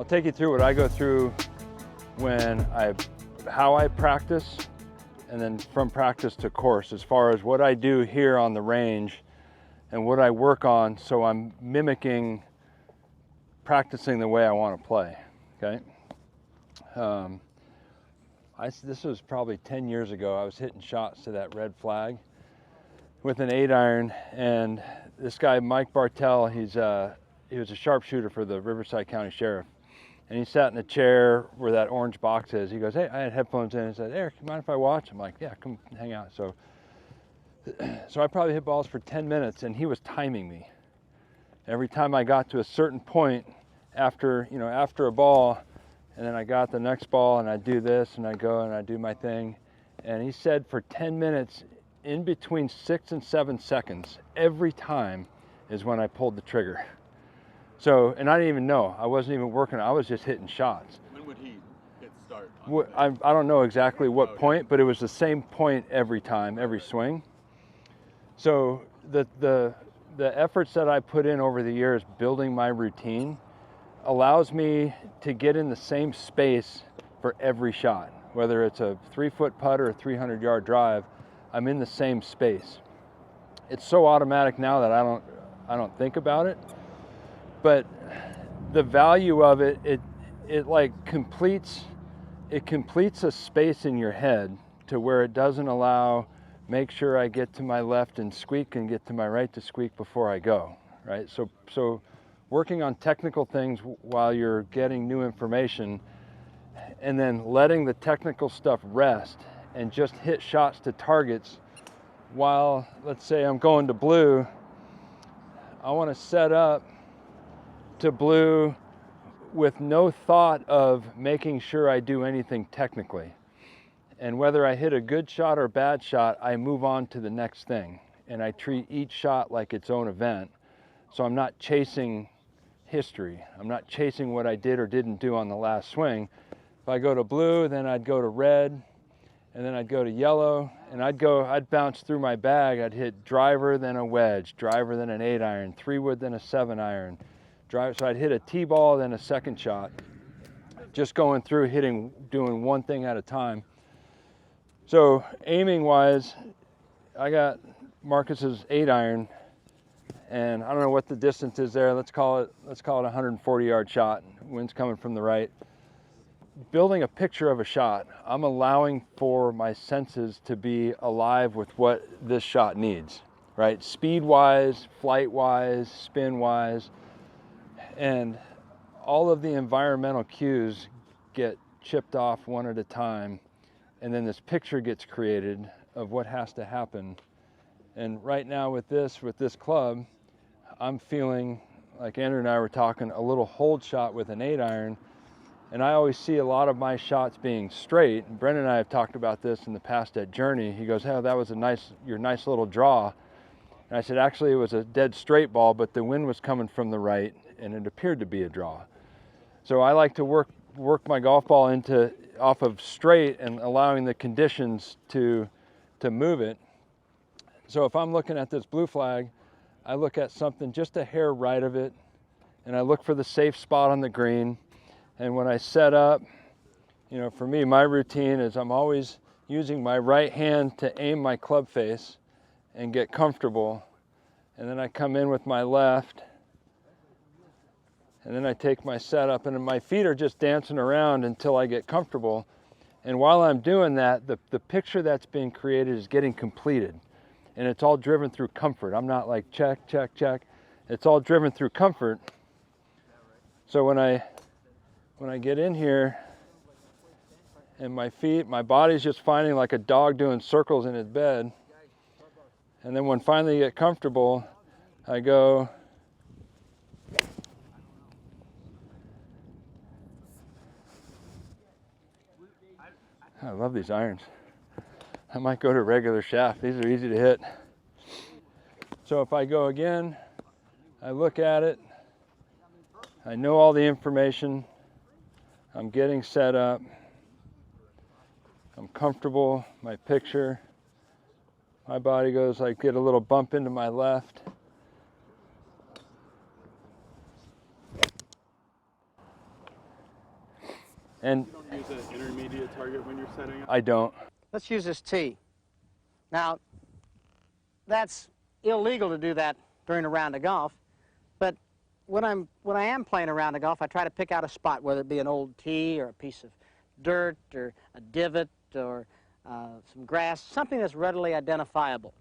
take you through what I go through how I practice, and then from practice to course, as far as what I do here on the range and what I work on, so I'm mimicking practicing the way I want to play, okay? This was probably 10 years ago. I was hitting shots to that red flag with an 8-iron, and this guy, Mike Bartell, he was a sharpshooter for the Riverside County Sheriff. And he sat in a chair where that orange box is. He goes, hey, I had headphones in, and said, Eric, you mind if I watch? I'm like, yeah, come hang out. So I probably hit balls for 10 minutes, and he was timing me. Every time I got to a certain point after a ball, and then I got the next ball, and I do this, and I go and I do my thing. And he said for 10 minutes, in between 6 and 7 seconds, every time is when I pulled the trigger. So, and I didn't even know. I wasn't even working. I was just hitting shots. When would he hit start? I don't know exactly what point, but it was the same point every time, every swing. So the efforts that I put in over the years building my routine allows me to get in the same space for every shot. Whether it's a 3-foot putt or a 300-yard drive, I'm in the same space. It's so automatic now that I don't think about it. But the value of it like completes a space in your head to where it doesn't allow, make sure I get to my left and squeak and get to my right to squeak before I go, right? So working on technical things while you're getting new information, and then letting the technical stuff rest and just hit shots to targets while, let's say I'm going to blue, I want to set up to blue with no thought of making sure I do anything technically. And whether I hit a good shot or bad shot, I move on to the next thing. And I treat each shot like its own event. So I'm not chasing history. I'm not chasing what I did or didn't do on the last swing. If I go to blue, then I'd go to red, and then I'd go to yellow, and I'd bounce through my bag. I'd hit driver, then a wedge, driver, then an 8-iron, 3-wood, then a 7-iron. So I'd hit a T-ball, then a second shot, just going through doing one thing at a time. So aiming wise, I got Marcus's 8-iron, and I don't know what the distance is there. Let's call it a 140-yard shot. Wind's coming from the right. Building a picture of a shot, I'm allowing for my senses to be alive with what this shot needs, right? Speed-wise, flight-wise, spin-wise. And all of the environmental cues get chipped off one at a time, and then this picture gets created of what has to happen. And right now with this club, I'm feeling, like Andrew and I were talking, a little hold shot with an 8-iron, and I always see a lot of my shots being straight. And Brendan and I have talked about this in the past at Journey. He goes, "Hey, that was your nice little draw." And I said, actually, it was a dead straight ball, but the wind was coming from the right, and it appeared to be a draw. So I like to work my golf ball off of straight and allowing the conditions to move it. So if I'm looking at this blue flag, I look at something just a hair right of it, and I look for the safe spot on the green. And when I set up, for me, my routine is I'm always using my right hand to aim my club face and get comfortable. And then I come in with my left, and then I take my setup, and my feet are just dancing around until I get comfortable. And while I'm doing that, the picture that's being created is getting completed. And it's all driven through comfort. I'm not like check, check, check. It's all driven through comfort. So when I get in here and my body's just finding like a dog doing circles in his bed. And then when finally you get comfortable, I go, I love these irons. I might go to regular shaft. These are easy to hit. So if I go again, I look at it. I know all the information. I'm getting set up. I'm comfortable. My picture. My body goes, I get a little bump into my left. And You don't use an intermediate target when you're setting up? I don't. Let's use this tee. Now, that's illegal to do that during a round of golf, but when I am playing a round of golf, I try to pick out a spot, whether it be an old tee or a piece of dirt or a divot or some grass, something that's readily identifiable.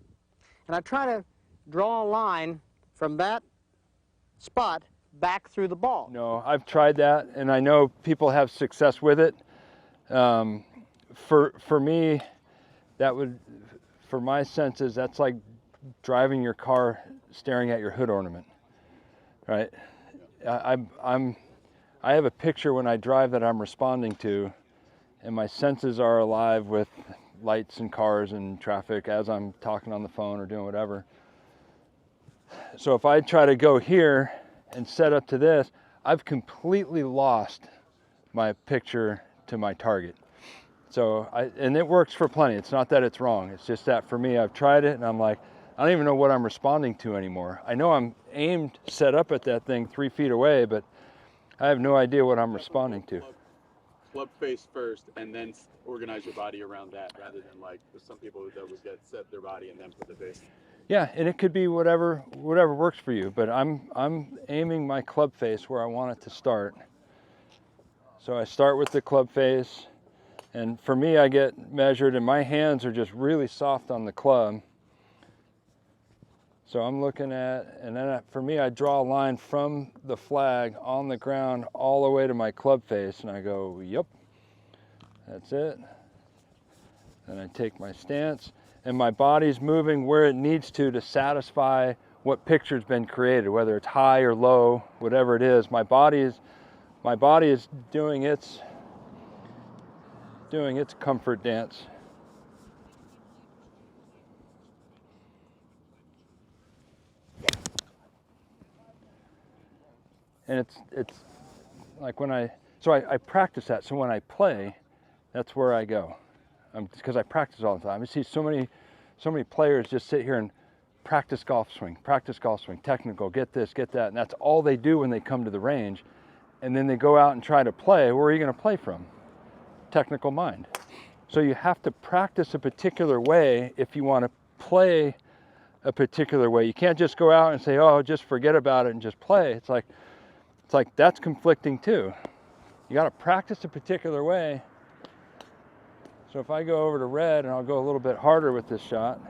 And I try to draw a line from that spot back through the ball. No, I've tried that, and I know people have success with it. For me, that would, for my senses, that's like driving your car staring at your hood ornament, right? I have a picture when I drive that I'm responding to, and my senses are alive with lights and cars and traffic as I'm talking on the phone or doing whatever. So if I try to go here and set up to this, I've completely lost my picture to my target. So and it works for plenty. It's not that it's wrong. It's just that for me, I've tried it and I'm like, I don't even know what I'm responding to anymore. I know I'm aimed, set up at that thing 3 feet away, but I have no idea what I'm responding to. Club face first, and then organize your body around that, rather than like some people that would get set their body and then put the face. Yeah, and it could be whatever works for you, but I'm aiming my club face where I want it to start. So I start with the club face, and for me, I get measured, and my hands are just really soft on the club. So I'm looking at, and then for me, I draw a line from the flag on the ground all the way to my club face, and I go, yep, that's it. Then I take my stance, and my body's moving where it needs to satisfy what picture's been created, whether it's high or low, whatever it is. My body is doing its comfort dance. And it's like when I practice that. So when I play, that's where I go. Because I practice all the time. I see so many players just sit here and practice golf swing, technical, get this, get that, and that's all they do when they come to the range. And then they go out and try to play. Where are you going to play from? Technical mind. So you have to practice a particular way if you want to play a particular way. You can't just go out and say, oh, just forget about it and just play. It's like that's conflicting too. You got to practice a particular way. So if I go over to red, and I'll go a little bit harder with this shot.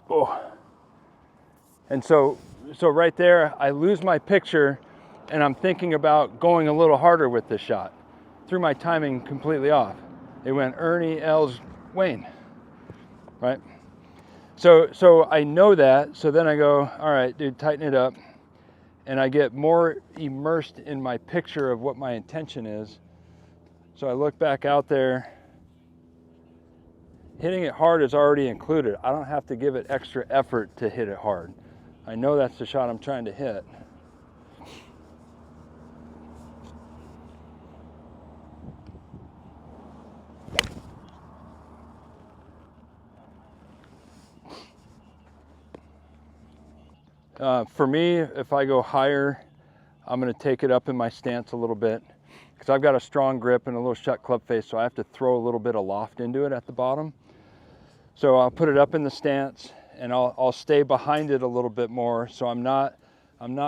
Oh. And so right there, I lose my picture, and I'm thinking about going a little harder with this shot. Threw my timing completely off. It went Ernie, Els, Wayne, right? So I know that, so then I go, all right, dude, tighten it up. And I get more immersed in my picture of what my intention is. So I look back out there. Hitting it hard is already included. I don't have to give it extra effort to hit it hard. I know that's the shot I'm trying to hit. For me, if I go higher, I'm going to take it up in my stance a little bit because I've got a strong grip and a little shut club face, so I have to throw a little bit of loft into it at the bottom. So I'll put it up in the stance, and I'll stay behind it a little bit more, so I'm not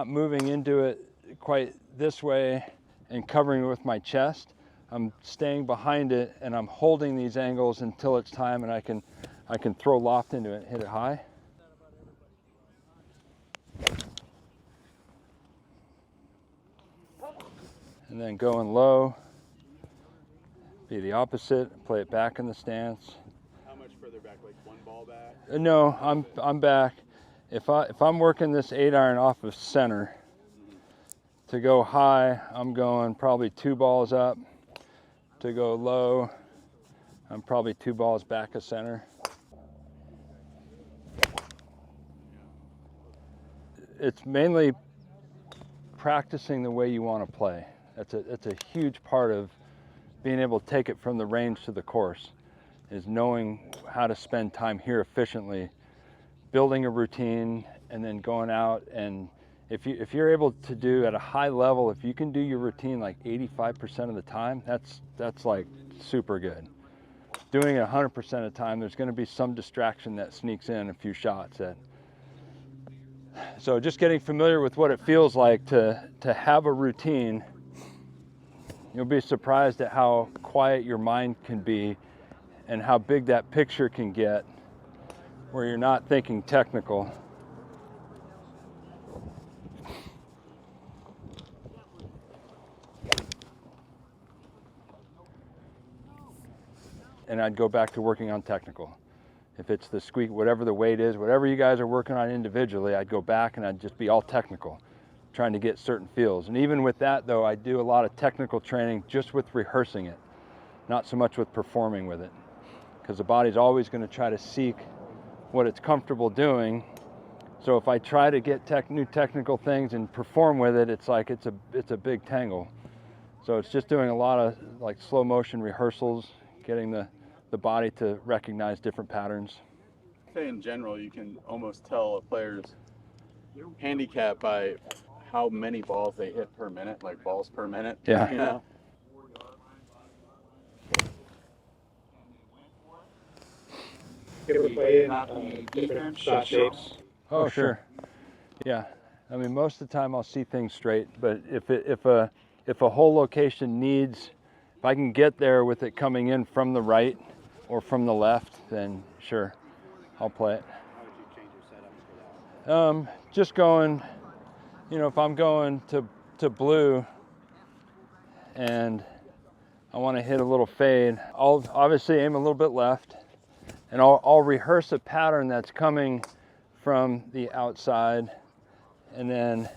moving into it quite this way and covering it with my chest. I'm staying behind it, and I'm holding these angles until it's time, and I can throw loft into it and hit it high. And then going low, be the opposite, play it back in the stance. How much further back, like one ball back? No, I'm back. If I'm working this 8-iron off of center, to go high, I'm going probably 2 balls up. To go low, I'm probably 2 balls back of center. It's mainly practicing the way you want to play. It's a huge part of being able to take it from the range to the course. is knowing how to spend time here efficiently, building a routine, and then going out. And if you're able to do at a high level, if you can do your routine like 85% of the time, that's like super good. Doing it 100% of the time, there's going to be some distraction that sneaks in a few shots. So just getting familiar with what it feels like to have a routine. You'll be surprised at how quiet your mind can be and how big that picture can get where you're not thinking technical. And I'd go back to working on technical. If it's the squeak, whatever the weight is, whatever you guys are working on individually, I'd go back and I'd just be all technical, trying to get certain feels. And even with that though, I do a lot of technical training just with rehearsing it, not so much with performing with it. Because the body's always going to try to seek what it's comfortable doing. So if I try to get new technical things and perform with it, it's like it's a big tangle. So it's just doing a lot of like slow motion rehearsals, getting the body to recognize different patterns. I say in general, you can almost tell a player's handicap by how many balls they hit per minute, like balls per minute. Yeah. You know? Ever play in different shot shapes? Oh, sure. Yeah. I mean, most of the time I'll see things straight, but if a whole location needs, if I can get there with it coming in from the right or from the left, then sure, I'll play it. How would you change your setups for that? Just going, if I'm going to blue and I want to hit a little fade, I'll obviously aim a little bit left, and I'll rehearse a pattern that's coming from the outside, and then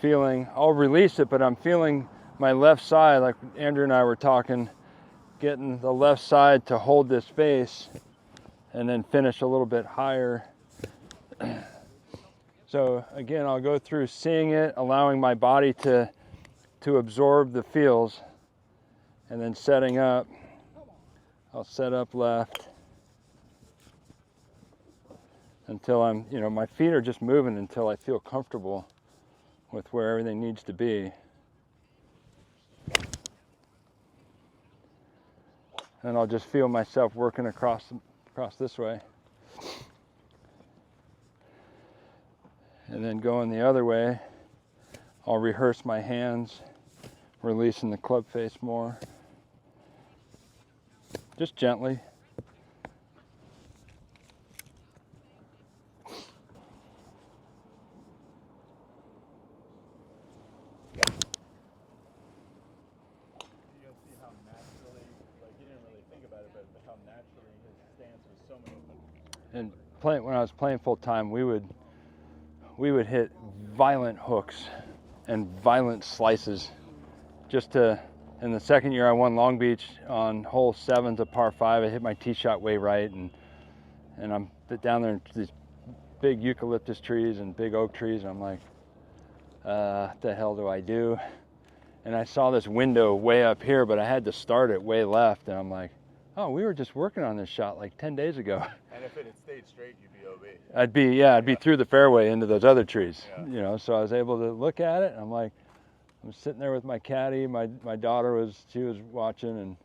I'll release it, but I'm feeling my left side, like Andrew and I were talking, getting the left side to hold this space and then finish a little bit higher. So again, I'll go through seeing it, allowing my body to absorb the feels, and then setting up. I'll set up left until I'm, my feet are just moving until I feel comfortable with where everything needs to be. And I'll just feel myself working across this way. And then going the other way, I'll rehearse my hands, releasing the club face more. Just gently. And when I was playing full time, we would hit violent hooks and violent slices. In the second year I won Long Beach on hole 7 to par 5, I hit my tee shot way right, and I'm down there in these big eucalyptus trees and big oak trees, and I'm like, what the hell do I do? And I saw this window way up here, but I had to start it way left, and I'm like, oh, we were just working on this shot like 10 days ago. And if it had stayed straight, you'd be OB. I'd be through the fairway into those other trees. Yeah. So I was able to look at it, and I'm sitting there with my caddy. My daughter was watching, and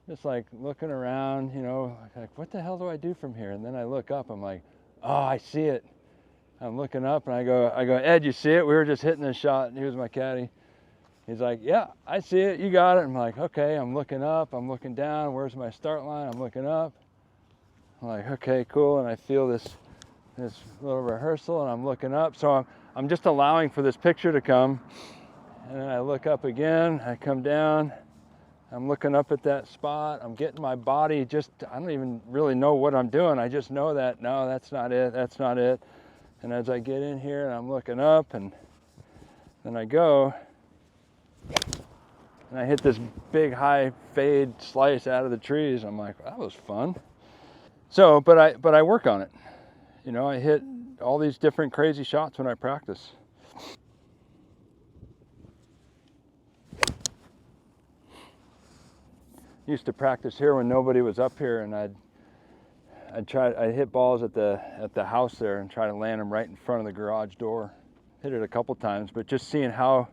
just like looking around, like what the hell do I do from here? And then I look up, I'm like, oh, I see it. I'm looking up, and I go, Ed, you see it? We were just hitting this shot, and he was my caddy. He's like, yeah, I see it, you got it. I'm like, okay, I'm looking up, I'm looking down, where's my start line? I'm looking up. I'm like, okay, cool, and I feel this little rehearsal, and I'm looking up. So I'm just allowing for this picture to come, and then I look up again, I come down, I'm looking up at that spot, I'm getting my body I don't even really know what I'm doing, I just know that, no, that's not it. And as I get in here, and I'm looking up, and then I go, and I hit this big high fade slice out of the trees. I'm like, that was fun. So, but I work on it. I hit all these different crazy shots when I practice. used to practice here when nobody was up here, and I'd hit balls at the house there and try to land them right in front of the garage door. Hit it a couple times, but just seeing how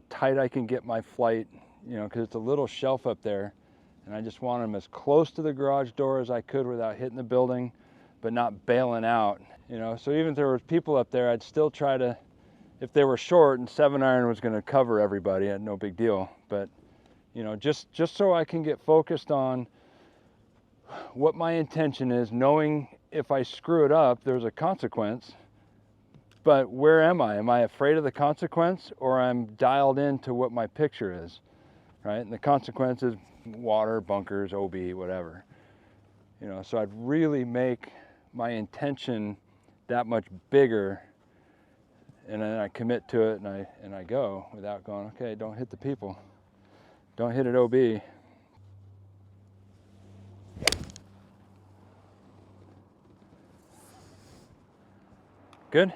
tight I can get my flight, you know, because it's a little shelf up there, and I just want them as close to the garage door as I could without hitting the building, but not bailing out, you know. So even if there was people up there, I'd still try to, if they were short and 7-iron was going to cover everybody, no big deal. But, you know, just so I can get focused on what my intention is, knowing if I screw it up, there's a consequence. But where am I? Am I afraid of the consequence, or I'm dialed into what my picture is, right? And the consequence is water, bunkers, OB, whatever. You know, so I'd really make my intention that much bigger, and then I commit to it, and I go without going, okay, don't hit the people. Don't hit it OB. Good?